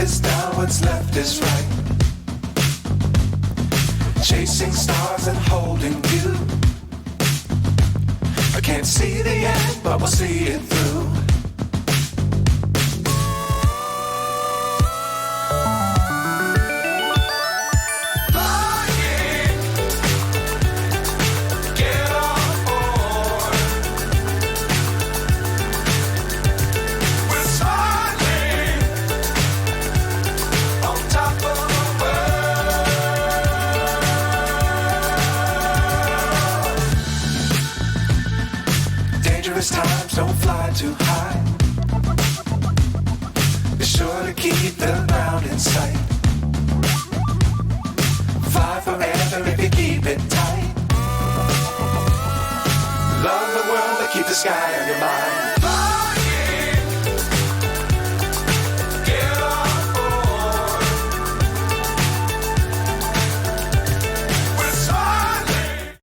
is down, what's left is right. Chasing stars and holding you. I can't see the end, but we'll see it through. Times don't fly too high. Be sure to keep the ground in sight.